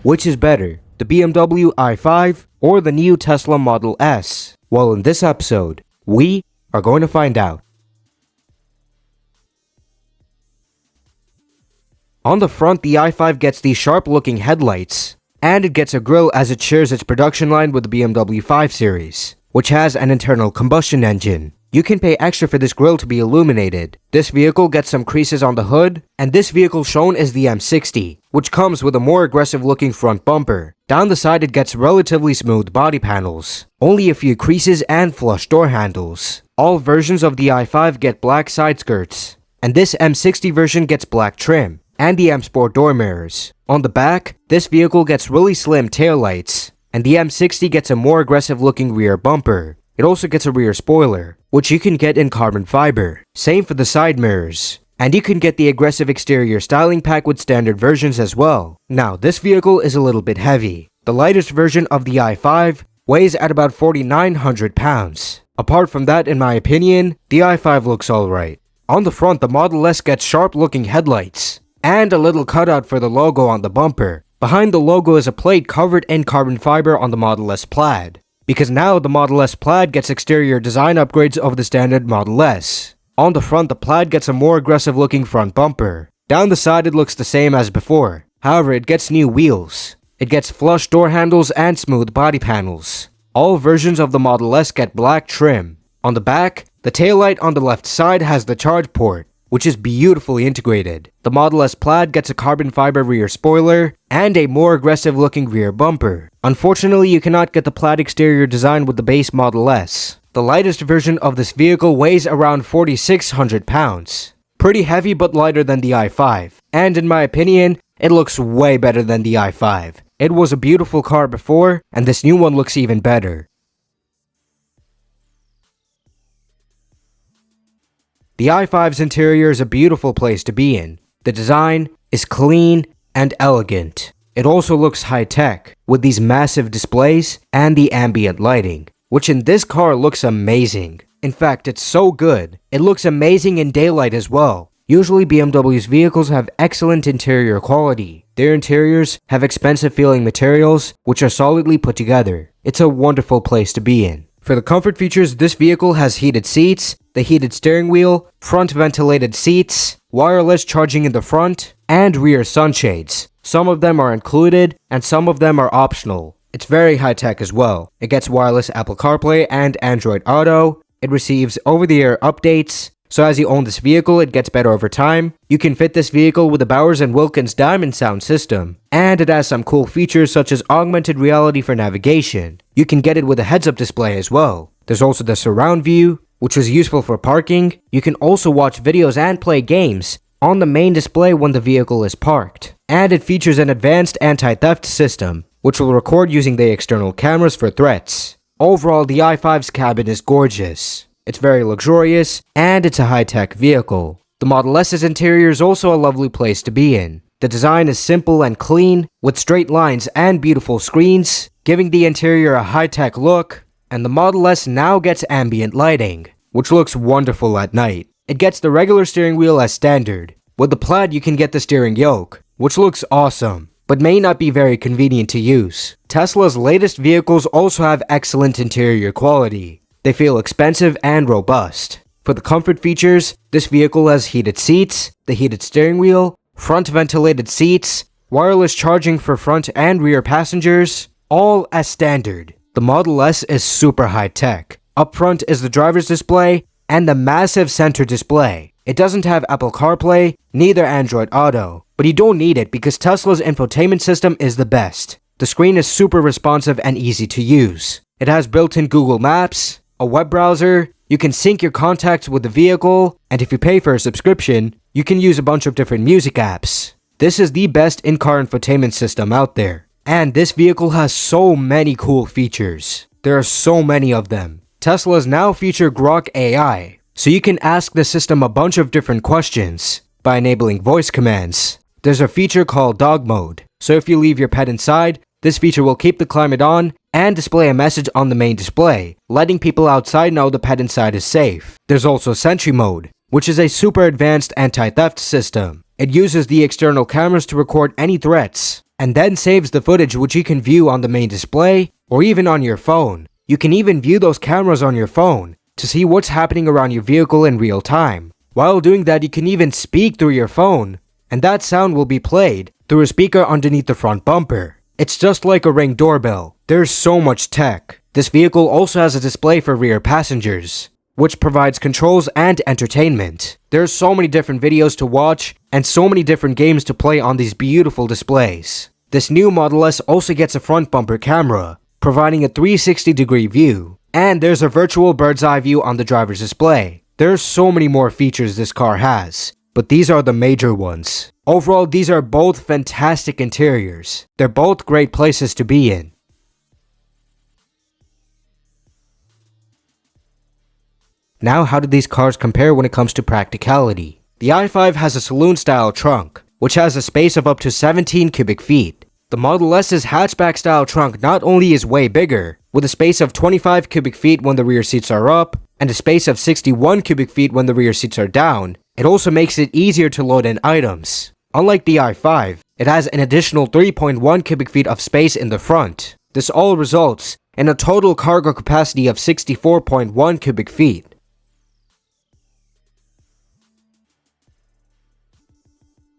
Which is better, the BMW i5 or the new Tesla Model S? Well, in this episode, we are going to find out. On the front, the i5 gets these sharp-looking headlights, and it gets a grille as it shares its production line with the BMW 5 Series, which has an internal combustion engine. You can pay extra for this grille to be illuminated. This vehicle gets some creases on the hood, and this vehicle shown is the M60, which comes with a more aggressive looking front bumper. Down the side it gets relatively smooth body panels, only a few creases and flush door handles. All versions of the i5 get black side skirts, and this M60 version gets black trim, and the M Sport door mirrors. On the back, this vehicle gets really slim taillights, and the M60 gets a more aggressive looking rear bumper. It also gets a rear spoiler, which you can get in carbon fiber. Same for the side mirrors. And you can get the aggressive exterior styling pack with standard versions as well. Now, this vehicle is a little bit heavy. The lightest version of the i5 weighs at about 4,900 pounds. Apart from that, in my opinion, the i5 looks alright. On the front, the Model S gets sharp looking headlights, and a little cutout for the logo on the bumper. Behind the logo is a plate covered in carbon fiber on the Model S Plaid, because now the Model S Plaid gets exterior design upgrades of the standard Model S. On the front, the Plaid gets a more aggressive looking front bumper. Down the side it looks the same as before, however it gets new wheels. It gets flush door handles and smooth body panels. All versions of the Model S get black trim. On the back, the taillight on the left side has the charge port, which is beautifully integrated. The Model S Plaid gets a carbon fiber rear spoiler and a more aggressive looking rear bumper. Unfortunately, you cannot get the Plaid exterior design with the base Model S. The lightest version of this vehicle weighs around 4,600 pounds. Pretty heavy but lighter than the i5. And in my opinion, it looks way better than the i5. It was a beautiful car before, and this new one looks even better. The i5's interior is a beautiful place to be in. The design is clean and elegant. It also looks high-tech, with these massive displays and the ambient lighting, which in this car looks amazing. In fact, it's so good. It looks amazing in daylight as well. Usually BMW's vehicles have excellent interior quality. Their interiors have expensive feeling materials, which are solidly put together. It's a wonderful place to be in. For the comfort features, this vehicle has heated seats, the heated steering wheel, front ventilated seats, wireless charging in the front, and rear sunshades. Some of them are included, and some of them are optional. It's very high-tech as well. It gets wireless Apple CarPlay and Android Auto. It receives over-the-air updates. So as you own this vehicle, it gets better over time. You can fit this vehicle with the Bowers & Wilkins Diamond sound system. And it has some cool features such as augmented reality for navigation. You can get it with a heads-up display as well. There's also the surround view, which is useful for parking. You can also watch videos and play games on the main display when the vehicle is parked. And it features an advanced anti-theft system, which will record using the external cameras for threats. Overall, the i5's cabin is gorgeous. It's very luxurious, and it's a high-tech vehicle. The Model S's interior is also a lovely place to be in. The design is simple and clean, with straight lines and beautiful screens, giving the interior a high-tech look, and the Model S now gets ambient lighting, which looks wonderful at night. It gets the regular steering wheel as standard. With the Plaid you can get the steering yoke, which looks awesome, but may not be very convenient to use. Tesla's latest vehicles also have excellent interior quality. They feel expensive and robust. For the comfort features, this vehicle has heated seats, the heated steering wheel, front ventilated seats, wireless charging for front and rear passengers, all as standard. The Model S is super high-tech. Up front is the driver's display and the massive center display. It doesn't have Apple CarPlay, neither Android Auto, but you don't need it because Tesla's infotainment system is the best. The screen is super responsive and easy to use. It has built-in Google Maps, a web browser, you can sync your contacts with the vehicle, and if you pay for a subscription, you can use a bunch of different music apps. This is the best in-car infotainment system out there. And this vehicle has so many cool features. There are so many of them. Teslas now feature Grok AI, so you can ask the system a bunch of different questions by enabling voice commands. There's a feature called dog mode, so if you leave your pet inside, this feature will keep the climate on and display a message on the main display, letting people outside know the pet inside is safe. There's also Sentry mode, which is a super advanced anti-theft system. It uses the external cameras to record any threats, and then saves the footage which you can view on the main display or even on your phone. You can even view those cameras on your phone to see what's happening around your vehicle in real time. While doing that, you can even speak through your phone, and that sound will be played through a speaker underneath the front bumper. It's just like a Ring doorbell. There's so much tech. This vehicle also has a display for rear passengers, which provides controls and entertainment. There's so many different videos to watch and so many different games to play on these beautiful displays. This new Model S also gets a front bumper camera, providing a 360-degree view, and there's a virtual bird's eye view on the driver's display. There's so many more features this car has, but these are the major ones. Overall, these are both fantastic interiors. They're both great places to be in. Now, how do these cars compare when it comes to practicality? The i5 has a saloon-style trunk, which has a space of up to 17 cubic feet. The Model S's hatchback-style trunk not only is way bigger, with a space of 25 cubic feet when the rear seats are up, and a space of 61 cubic feet when the rear seats are down, it also makes it easier to load in items. Unlike the i5, it has an additional 3.1 cubic feet of space in the front. This all results in a total cargo capacity of 64.1 cubic feet.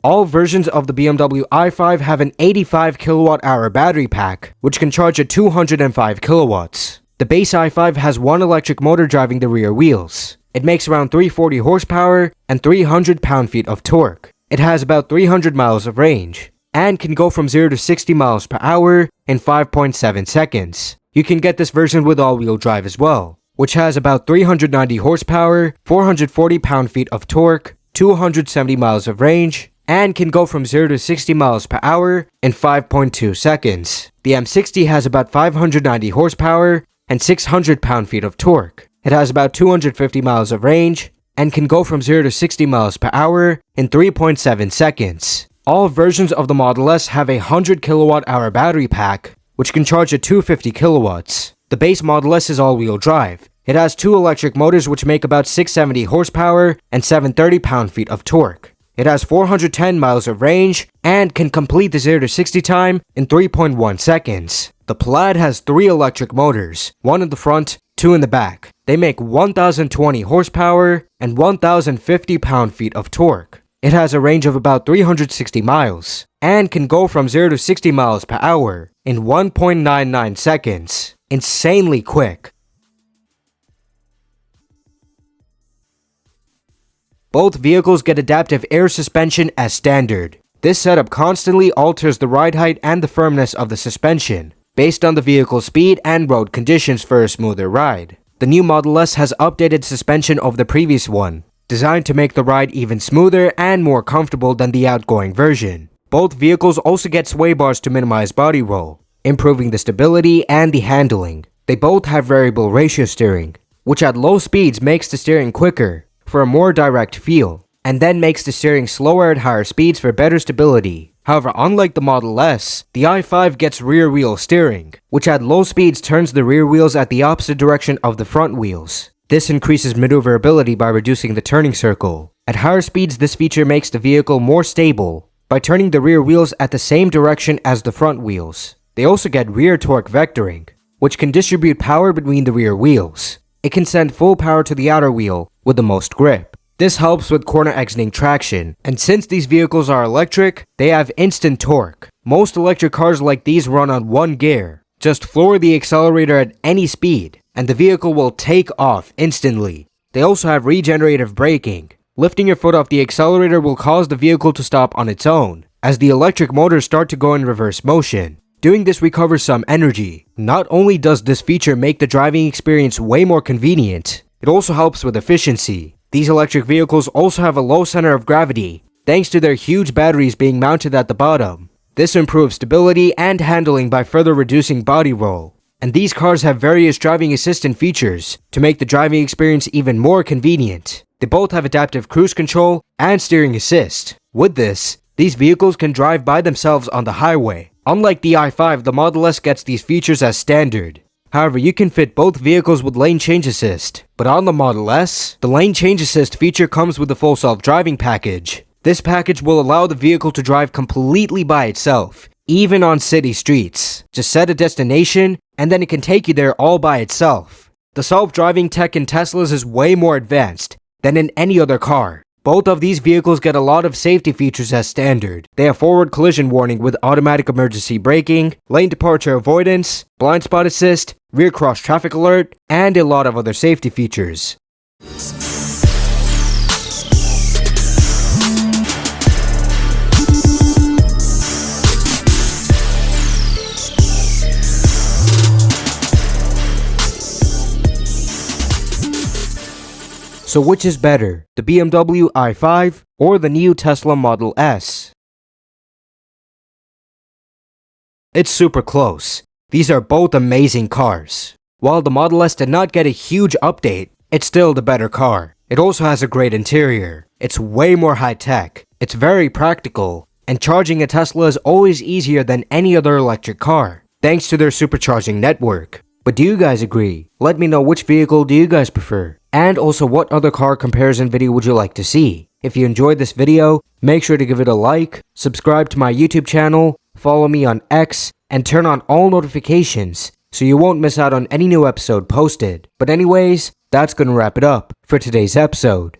All versions of the BMW i5 have an 85 kWh battery pack, which can charge at 205 kilowatts. The base i5 has one electric motor driving the rear wheels. It makes around 340 horsepower and 300 pound-feet of torque. It has about 300 miles of range, and can go from 0 to 60 miles per hour in 5.7 seconds. You can get this version with all-wheel drive as well, which has about 390 horsepower, 440 pound-feet of torque, 270 miles of range, and can go from 0 to 60 miles per hour in 5.2 seconds. The M60 has about 590 horsepower and 600 pound-feet of torque. It has about 250 miles of range and can go from 0 to 60 miles per hour in 3.7 seconds. All versions of the Model S have a 100 kWh battery pack, which can charge at 250 kilowatts. The base Model S is all-wheel drive. It has two electric motors which make about 670 horsepower and 730 pound-feet of torque. It has 410 miles of range and can complete the 0 to 60 time in 3.1 seconds. The Plaid has three electric motors, one in the front, two in the back. They make 1020 horsepower and 1050 pound-feet of torque. It has a range of about 360 miles and can go from 0 to 60 miles per hour in 1.99 seconds. Insanely quick. Both vehicles get adaptive air suspension as standard. This setup constantly alters the ride height and the firmness of the suspension, based on the vehicle's speed and road conditions for a smoother ride. The new Model S has updated suspension of the previous one, designed to make the ride even smoother and more comfortable than the outgoing version. Both vehicles also get sway bars to minimize body roll, improving the stability and the handling. They both have variable ratio steering, which at low speeds makes the steering quicker for a more direct feel, and then makes the steering slower at higher speeds for better stability. However, unlike the Model S, the i5 gets rear wheel steering, which at low speeds turns the rear wheels at the opposite direction of the front wheels. This increases maneuverability by reducing the turning circle. At higher speeds, this feature makes the vehicle more stable by turning the rear wheels at the same direction as the front wheels. They also get rear torque vectoring, which can distribute power between the rear wheels. It can send full power to the outer wheel with the most grip. This helps with corner exiting traction, and since these vehicles are electric, they have instant torque. Most electric cars like these run on one gear. Just floor the accelerator at any speed, and the vehicle will take off instantly. They also have regenerative braking. Lifting your foot off the accelerator will cause the vehicle to stop on its own, as the electric motors start to go in reverse motion. Doing this recovers some energy. Not only does this feature make the driving experience way more convenient, it also helps with efficiency. These electric vehicles also have a low center of gravity, thanks to their huge batteries being mounted at the bottom. This improves stability and handling by further reducing body roll. And these cars have various driving assistant features to make the driving experience even more convenient. They both have adaptive cruise control and steering assist. With this, these vehicles can drive by themselves on the highway. Unlike the i5, the Model S gets these features as standard. However, you can fit both vehicles with lane change assist. But on the Model S, the lane change assist feature comes with the full self-driving package. This package will allow the vehicle to drive completely by itself, even on city streets. Just set a destination, and then it can take you there all by itself. The self-driving tech in Teslas is way more advanced than in any other car. Both of these vehicles get a lot of safety features as standard. They have forward collision warning with automatic emergency braking, lane departure avoidance, blind spot assist, rear cross traffic alert, and a lot of other safety features. So which is better, the BMW i5 or the new Tesla Model S? It's super close. These are both amazing cars. While the Model S did not get a huge update, it's still the better car. It also has a great interior. It's way more high-tech. It's very practical. And charging a Tesla is always easier than any other electric car, thanks to their supercharging network. But do you guys agree? Let me know which vehicle do you guys prefer? And also, what other car comparison video would you like to see? If you enjoyed this video, make sure to give it a like, subscribe to my YouTube channel, follow me on X, and turn on all notifications so you won't miss out on any new episode posted. But anyways, that's gonna wrap it up for today's episode.